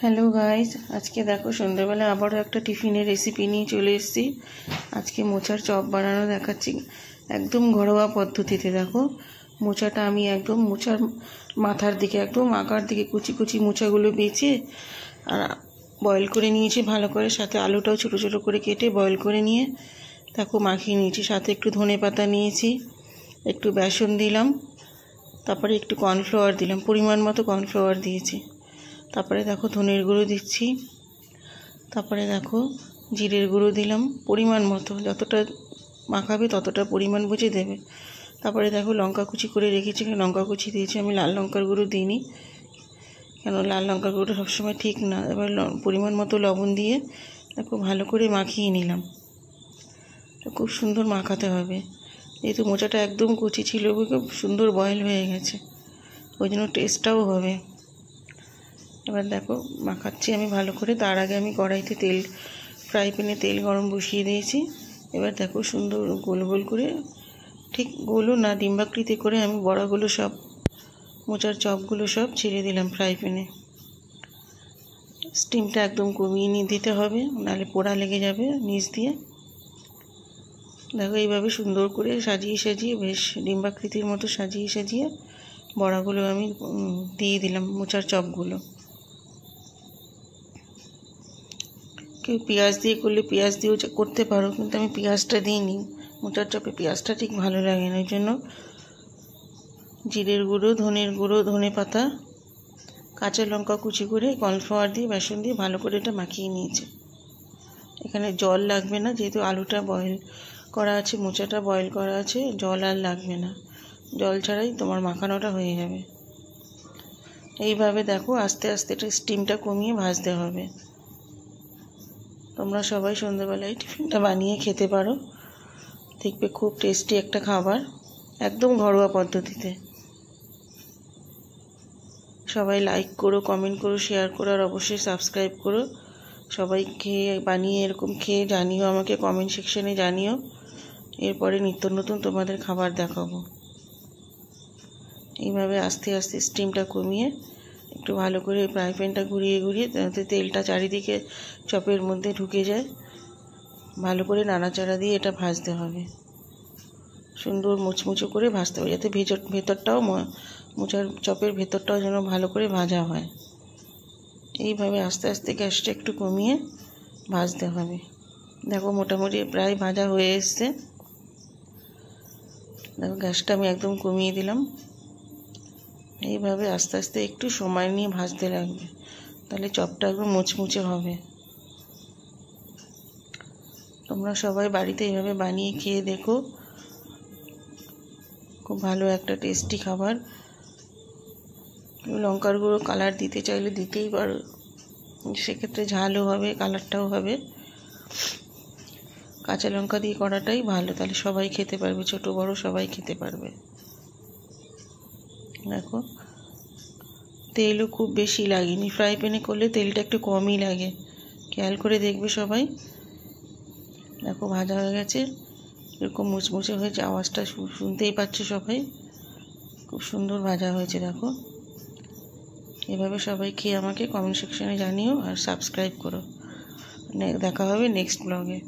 Hello guys, আজকে দেখো সন্ধ্যাবেলা আবারও একটা টিফিনের রেসিপি নিয়ে চলে এসেছি। আজকে মোচার চপ বানানো দেখাচ্ছি একদম ঘরোয়া পদ্ধতিতে। দেখো মোচাটা আমি একদম মোচার মাথার দিকে একদম আগার দিকে কুচি কুচি মোচাগুলো বেছে আর বয়েল করে নিয়েছি ভালো করে, সাথে আলুটাও ছোটো ছোটো করে কেটে বয়েল করে নিয়ে দেখো মাখিয়ে নিয়েছি। সাথে একটু ধনেপাতা নিয়েছি, একটু বেসন দিলাম, তারপরে একটু কর্নফ্লাওয়ার দিলাম, পরিমাণ মতো কর্নফ্লাওয়ার দিয়েছি। তারপরে দেখো ধনের গুঁড়ো দিচ্ছি, তারপরে দেখো জিরের গুঁড়ো দিলাম পরিমাণ মতো, যতটা মাখাবে ততটা পরিমাণ বুঝে দেবে। তারপরে দেখো লঙ্কা কুচি করে রেখেছি, লঙ্কা কুচি দিয়েছি, আমি লাল লঙ্কার গুঁড়ো দিইনি, কেন লাল লঙ্কার গুঁড়োটা সবসময় ঠিক না। এবার পরিমাণ মতো লবণ দিয়ে দেখো ভালো করে মাখিয়ে নিলাম। খুব সুন্দর মাখাতে হবে, যেহেতু মোচাটা একদম কুচি ছিল, খুব সুন্দর বয়েল হয়ে গেছে, ওই জন্য টেস্টটাও হবে। এবার দেখো মাখাচ্ছি আমি ভালো করে। তার আগে আমি কড়াইতে ফ্রাই প্যানে তেল গরম বসিয়ে দিয়েছি। এবার দেখো সুন্দর গোল গোল করে, ঠিক গোলও না ডিম্বাকৃতি করে আমি বড়াগুলো সব মোচার চপগুলো সব ছেড়ে দিলাম ফ্রাই প্যানে। স্টিমটা একদম কমিয়ে নিয়ে দিতে হবে, নাহলে পোড়া লেগে যাবে নিচ দিয়ে। দেখো এইভাবে সুন্দর করে সাজিয়ে সাজিয়ে বেশ ডিম্বাকৃতির মতো সাজিয়ে সাজিয়ে বড়াগুলো আমি দিয়ে দিলাম, মোচার চপগুলো। কেউ পেঁয়াজ দিয়ে করলে পেঁয়াজ দিয়েও করতে পারো, কিন্তু আমি পেঁয়াজটা দিইনি, মোচার চপে পেঁয়াজটা ঠিক ভালো লাগে না। ওই জন্য জিরের গুঁড়ো, ধনের গুঁড়ো, ধনে পাতা, কাঁচা লঙ্কা কুচি করে কর্নফ্লাওয়ার দিয়ে বেসন দিয়ে ভালো করে এটা মাখিয়ে নিয়েছি। এখানে জল লাগবে না, যেহেতু আলুটা বয়েল করা আছে, মোচাটা বয়েল করা আছে, জল আর লাগবে না, জল ছাড়াই তোমার মাখানোটা হয়ে যাবে। এইভাবে দেখো আস্তে আস্তে এটা স্টিমটা কমিয়ে ভাজতে হবে। তোমরা সবাই সন্ধ্যাবেলায় টিফিনটা বানিয়ে খেতে পারো, দেখবে খুব টেস্টি একটা খাবার, একদম ঘরোয়া পদ্ধতিতে। সবাই লাইক করো, কমেন্ট করো, শেয়ার করো, আর অবশ্যই সাবস্ক্রাইব করো। সবাই খেয়ে বানিয়ে এরকম খেয়ে জানিও, আমাকে কমেন্ট সেকশনে জানিও। এরপরে নিত্য নতুন তোমাদের খাবার দেখাবো। এইভাবে আস্তে আস্তে স্টিমটা কমিয়ে একটু ভালো করে ফ্রাই প্যানটা ঘুরিয়ে ঘুরিয়ে, যাতে তেলটা চারিদিকে চপের মধ্যে ঢুকে যায়, ভালো করে নাড়াচাড়া দিয়ে এটা ভাজতে হবে। সুন্দর মুচমুচো করে ভাজতে হবে, যাতে ভেতরটাও মোচার চপের ভেতরটাও যেন ভালো করে ভাজা হয়। এইভাবে আস্তে আস্তে গ্যাসটা একটু কমিয়ে ভাজতে হবে। দেখো মোটামুটি প্রায় ভাজা হয়ে এসছে। দেখো গ্যাসটা আমি একদম কমিয়ে দিলাম। এইভাবে আস্তে আস্তে একটু সময় নিয়ে ভাজতে লাগবে, তাহলে চপটা একদম মুচমুচে হবে। তোমরা সবাই বাড়িতে এইভাবে বানিয়ে খেয়ে দেখো, খুব ভালো একটা টেস্টি খাবার। লঙ্কার গুঁড়ো কালার দিতে চাইলে দিতেই পারো, সেক্ষেত্রে ঝালও হবে, কালারটাও হবে। কাঁচা লঙ্কা দিয়ে করাটাই ভালো, তাহলে সবাই খেতে পারবে, ছোট বড় সবাই খেতে পারবে। দেখো তেলও খুব বেশি লাগেনি, ফ্রাই প্যানে করলে তেলটা একটু কমই লাগে, খেয়াল করে দেখবে সবাই। দেখো ভাজা হয়ে গেছে, এরকম মুচমুচে হয়েছে, আওয়াজটা শুনতেই পাচ্ছ সবাই, খুব সুন্দর ভাজা হয়েছে। দেখো এভাবে সবাই খেয়ে আমাকে কমেন্ট সেকশনে জানিও, আর সাবস্ক্রাইব করো। দেখা হবে নেক্সট ব্লগে।